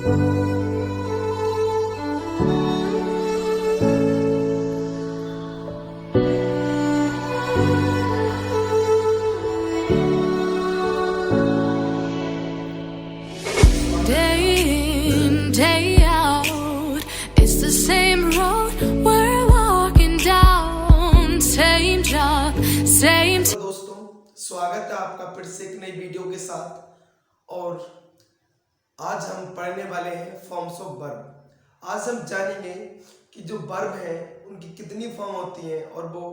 दोस्तों, स्वागत है आपका फिर से एक नई वीडियो के साथ। और आज हम पढ़ने वाले हैं फॉर्म्स ऑफ वर्ब। आज हम जानेंगे कि जो वर्ब हैं उनकी कितनी फॉर्म होती हैं और वो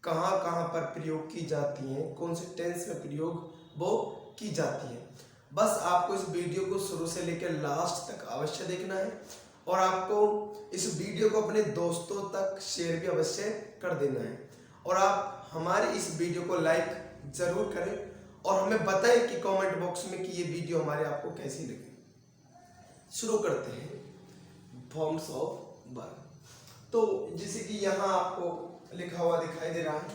कहाँ कहाँ पर प्रयोग की जाती हैं, कौन से टेंस में प्रयोग वो की जाती हैं। बस आपको इस वीडियो को शुरू से लेकर लास्ट तक अवश्य देखना है और आपको इस वीडियो को अपने दोस्तों तक शेयर भी अवश्य कर देना है। और आप हमारे इस वीडियो को लाइक जरूर करें और हमें बताएं कि कमेंट बॉक्स में कि ये वीडियो हमारे आपको कैसी लगी। शुरू करते हैं फॉर्म्स ऑफ वर्ब। तो जैसे कि यहाँ आपको लिखा हुआ दिखाई दे रहा है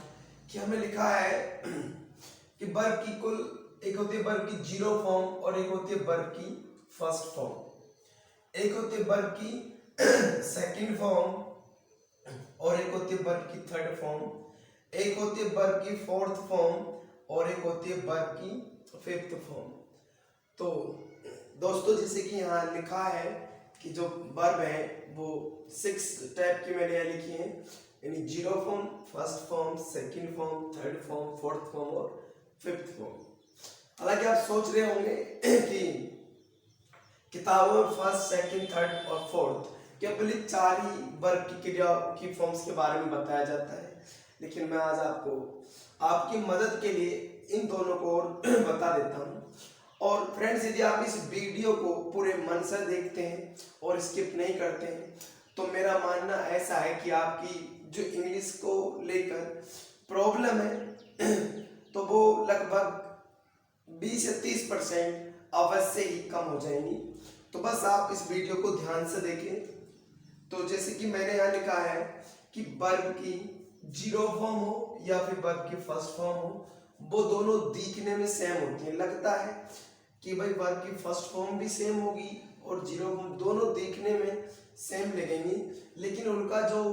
कि हमें लिखा है कि वर्ब की कुल एक होती है वर्ब की जीरो फॉर्म और एक होती है वर्ब की फर्स्ट फॉर्म, एक होती है वर्ब की सेकंड फॉर्म और एक होती है वर्ब की थर्ड फॉर्म, एक होती है वर्ब की फोर्थ फॉर्म और एक होती है वर्ब की फिफ्थ फॉर्म। तो दोस्तों जैसे कि यहाँ लिखा है कि जो वर्ब है वो 6 टाइप की मैंने यहाँ लिखी है, यानी zero form, first form, second form, third form, fourth form और फिफ्थ फॉर्म। हालांकि आप सोच रहे होंगे कि किताबों में फर्स्ट, सेकंड, थर्ड और फोर्थ केवल 4 ही वर्ब की क्रिया की फॉर्म्स के बारे में बताया जाता है, लेकिन मैं आज आपको आपकी मदद के लिए इन दोनों को और बता देता हूँ। और फ्रेंड्स, यदि आप इस वीडियो को पूरे मन से देखते हैं और स्किप नहीं करते हैं तो मेरा मानना ऐसा है कि आपकी जो इंग्लिश को लेकर प्रॉब्लम है तो वो लगभग 20 से 30% अवश्य ही कम हो जाएंगी। तो बस आप इस वीडियो को ध्यान से देखें। तो जैसे कि मैंने यहाँ लिखा है कि वर्ब की जीरो फॉर्म हो या फिर वर्ब की फर्स्ट फॉर्म हो, वो दोनों दिखने में सेम होती है। लगता है कि भाई वर्ब की फर्स्ट फॉर्म भी सेम होगी और जीरो फॉर्म, दोनों दिखने में सेम लगेंगी, लेकिन उनका जो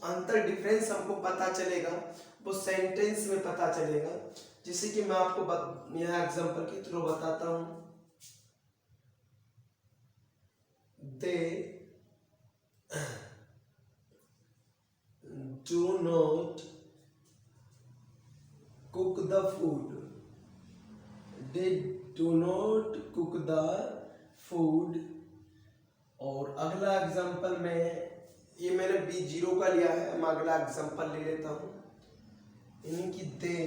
अंतर डिफरेंस हमको पता चलेगा वो सेंटेंस में पता चलेगा। जैसे कि मैं आपको यहाँ एग्जांपल के थ्रू बताता हूँ। दे do not cook the food. They do not cook the food। और अगला एग्जांपल में, ये मैंने B0 का लिया है, मैं अगला एग्जांपल ले लेता हूँ, यानी कि they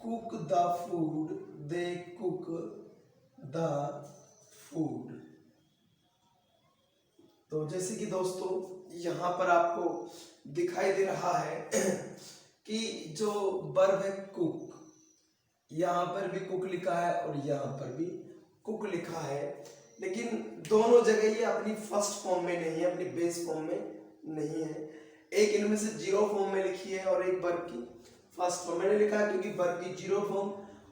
cook the food, they cook the food. तो जैसे कि दोस्तों यहाँ पर आपको दिखाई दे रहा है कि जो वर्ब है कुक, यहाँ पर भी कुक लिखा है और यहाँ पर भी कुक लिखा है, लेकिन दोनों जगह ये अपनी फर्स्ट फॉर्म में नहीं है, अपनी बेस फॉर्म में नहीं है। एक इनमें से जीरो फॉर्म में लिखी है और एक वर्ब की फर्स्ट फॉर्म मैंने लिखा है, क्योंकि वर्ब की जीरो फॉर्म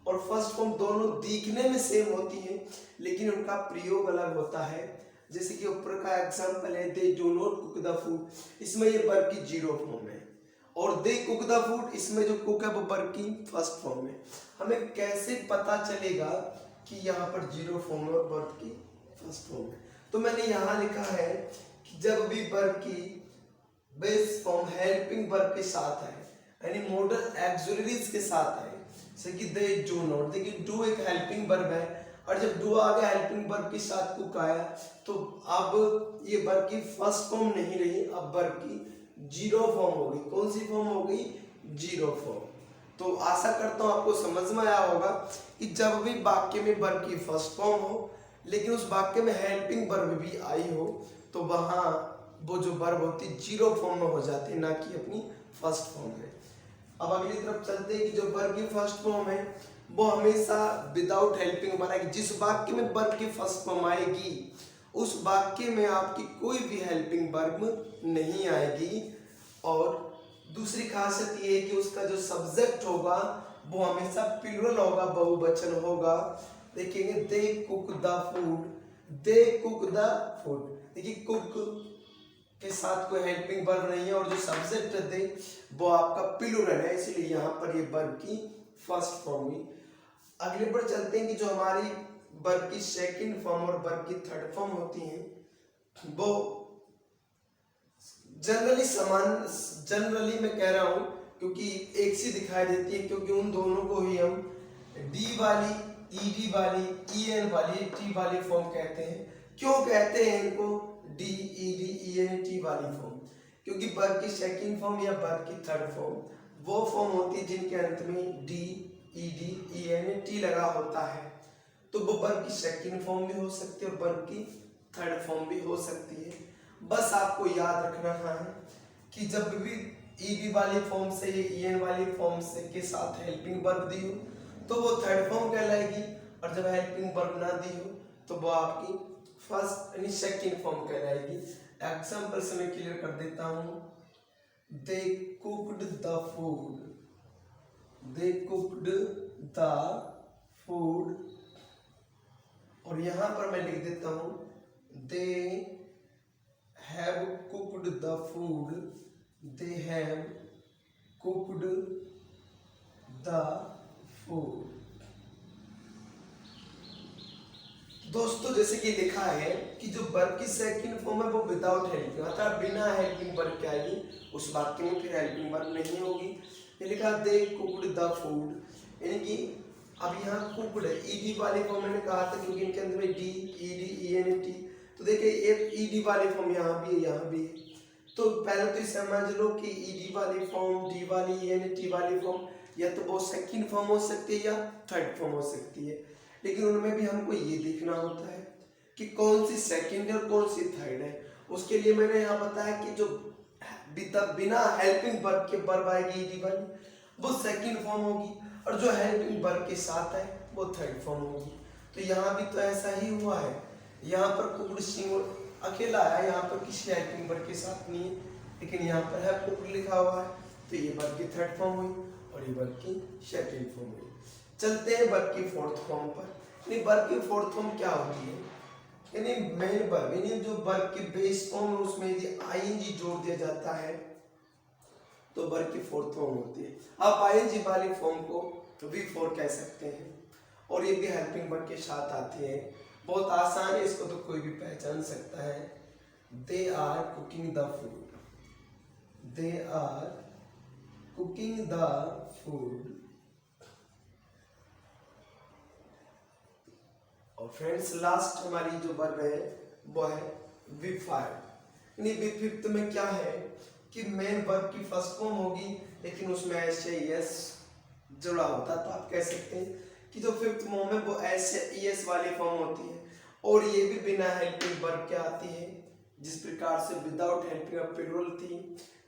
और फर्स्ट फॉर्म दोनों दिखने में सेम होती हैं लेकिन उनका प्रयोग अलग होता है। जैसे कि ऊपर का एग्जांपल है they do not cook the food, इसमें ये वर्ब की जीरो फॉर्म है, और दे कुक द फूड इसमें जो कुक है वो वर्ब की फर्स्ट फॉर्म है। हमें कैसे पता चलेगा कि यहाँ पर जीरो फॉर्म है और वर्ब की फर्स्ट फॉर्म है? तो मैंने यहाँ लिखा है कि जब भी वर्ब की बेस फॉर्म हेल्पिंग वर्ब के साथ है, यानी मॉडल एक्सुलरीज के साथ है, जैसे कि दे डू नॉट, देखिए डू एक हेल्पिंग वर्ब है और जब डू आ गया हेल्पिंग वर्ब के साथ कुक आया तो अब ये वर्ब की फर्स्ट फॉर्म नहीं रही, अब वर्ब की जीरो फॉर्म हो गई। कौन सी फॉर्म हो गई? Zero form. तो आशा करता हूँ आपको समझ में आया होगा कि जब भी वाक्य में वर्ब की फर्स्ट फॉर्म हो लेकिन उस वाक्य में हेल्पिंग वर्ब भी आई हो तो वहां वो जो वर्ब होती जीरो फॉर्म में हो जाती है, ना कि अपनी फर्स्ट फॉर्म में। अब अगली तरफ चलते हैं कि जो वर्ब की फर्स्ट फॉर्म है वो हमेशा विदाउट हेल्पिंग वर्ब आएगी। जिस वाक्य में वर्ब की फर्स्ट फॉर्म आएगी उस वाक्य में आपकी कोई भी हेल्पिंग वर्ब नहीं आएगी। और दूसरी खासियत ये है कि उसका जो सब्जेक्ट होगा वो हमेशा प्लूरल होगा, बहुवचन होगा। देखेंगे they cook the food, they cook the food. देखिए कुक के साथ कोई हेल्पिंग वर्ब नहीं है और जो सब्जेक्ट है दे वो आपका प्लूरल है, इसलिए यहाँ पर ये वर्ब की फर्स्ट फॉर्म हुई। अगले पर चलते हैं कि जो हमारी वर्ब की सेकंड फॉर्म और वर्ब की थर्ड फॉर्म होती हैं वो जनरली मैं कह रहा हूँ क्योंकि एक सी दिखाई देती है, क्योंकि उन दोनों को ही हम डी वाली, ईडी वाली, ईएन वाली, टी वाली फॉर्म कहते हैं। क्यों कहते हैं इनको डी, ईडी, ईएन, टी वाली फॉर्म? क्योंकि वर्ब की सेकंड फॉर्म या वर्ब की थर्ड फॉर्म वो फॉर्म होती है जिनके अंत में डी, ईडी, ईएन, टी लगा होता है। तो वो वर्ब की सेकंड फॉर्म भी हो सकती है और वर्ब की थर्ड फॉर्म भी हो सकती है। बस आपको याद रखना है कि जब भी ईडी वाली फॉर्म से ईएन वाली फॉर्म से के साथ हेल्पिंग वर्ब दी हो तो वो थर्ड फॉर्म कहलाएगी, और जब हेल्पिंग वर्ब ना दी हो तो वो आपकी फर्स्ट यानी सेकंड फॉर्म कहलाएगी। एग्जांपल से मैं क्लियर कर देता हूँ। They cooked the food, they cooked the food, और यहां पर मैं लिख देता हूं they have cooked the food, they have cooked the food. दोस्तों जैसे कि लिखा है कि जो वर्ब की सेकंड फॉर्म है वो विदाउट हेल्पिंग, अर्थात बिना हेल्पिंग वर्ब के आएगी, उस वाक्य में फिर हेल्पिंग वर्ब नहीं होगी। ये लिखा दे कुक्ड द फूड, यानी कि अब यहाँ कुक्ड ईडी वाली फॉर्म मैंने कहा था क्योंकि इनके अंदर में डी, ईडी, ईएन, टी, तो देखिए एक ईडी वाली फॉर्म यहाँ भी है, यहाँ भी है। तो पहले तो समझ लो कि ईडी वाली फॉर्म, डी वाली, ईएन, टी वाली फॉर्म या तो वो सेकंड फॉर्म हो सकती है या थर्ड फॉर्म हो सकती है, लेकिन उनमें भी हमको ये देखना होता है कि कौन सी सेकंड है और कौन सी थर्ड है। उसके लिए मैंने यहाँ बताया कि जो बिना हेल्पिंग वर्ब के वर्ब आएगी ईडी वाली वो सेकंड फॉर्म होगी, और जो हेल्पिंग वर्ब के साथ है वो थर्ड फॉर्म होगी। तो यहाँ भी तो ऐसा ही हुआ है, यहाँ पर कुक्ड सिंगुलर अकेला है, यहाँ पर किसी हेल्पिंग वर्ब के साथ नहीं है, लेकिन यहाँ पर है कुक्ड लिखा हुआ है, तो ये वर्ब की थर्ड फॉर्म हुई और ये वर्ब की सेकंड फॉर्म हुई। चलते हैं वर्ब की फोर्थ फॉर्म पर। यानी वर्ब की फोर्थ फॉर्म क्या होती है? यानी मेन वर्ब, यानी जो वर्ब की बेस फॉर्म है उसमें यदि आईएनजी जोड़ दिया जाता है तो वर्ब की फोर्थ फॉर्म होती है। आप आईएनजी वाली फॉर्म को V4 कह सकते हैं, और ये भी हेल्पिंग वर्ब के साथ आती है। बहुत आसान है, इसको तो कोई भी पहचान सकता है। They are cooking the food, they are cooking the food. और फ्रेंड्स लास्ट हमारी जो वर्ब है वो है V5। यानी V5 में क्या है कि मेन वर्ब की फर्स्ट फॉर्म होगी, लेकिन उसमें ऐसे यस जुड़ा होता है, तो आप कह सकते हैं कि जो फिफ्थ फॉर्म है वो ऐसे यस वाली फॉर्म होती है, और ये भी बिना हेल्पिंग वर्ब के आती है, जिस प्रकार से विदाउट हेल्पिंग वर्ब प्लूरल थी,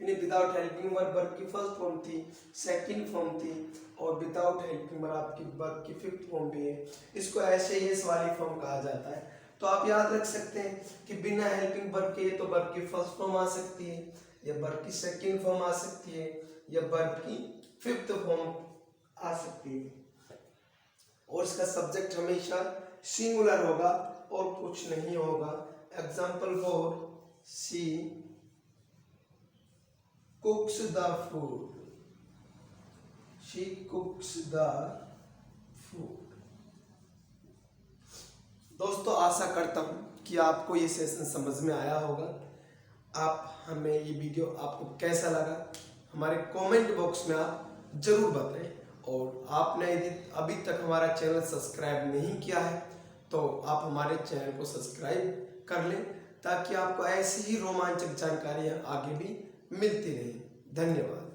यानी विदाउट हेल्पिंग वर्ब की फर्स्ट फॉर्म थी, सेकंड फॉर्म थी, और विदाउट हेल्पिंग वर्ब आपकी वर्ब की फिफ्थ फॉर्म भी है। इसको ऐसे यस वाली फॉर्म कहा जाता है। तो आप याद रख सकते हैं कि बिना हेल्पिंग वर्ब के तो वर्ब की फर्स्ट फॉर्म आ सकती है, या वर्ब की सेकंड फॉर्म आ सकती है, या वर्ब की फिफ्थ फॉर्म आ सकती है, और इसका सब्जेक्ट हमेशा सिंगुलर होगा और कुछ नहीं होगा। Example for she कुक्स the food, she कुक्स the food. दोस्तों आशा करता हूँ कि आपको ये सेशन समझ में आया होगा। आप हमें ये वीडियो आपको कैसा लगा हमारे कमेंट बॉक्स में आप जरूर बताएं, और आपने यदि अभी तक हमारा चैनल सब्सक्राइब नहीं किया है तो आप हमारे चैनल को सब्सक्राइब कर लें, ताकि आपको ऐसी ही रोमांचक जानकारियाँ आगे भी मिलती रहें। धन्यवाद।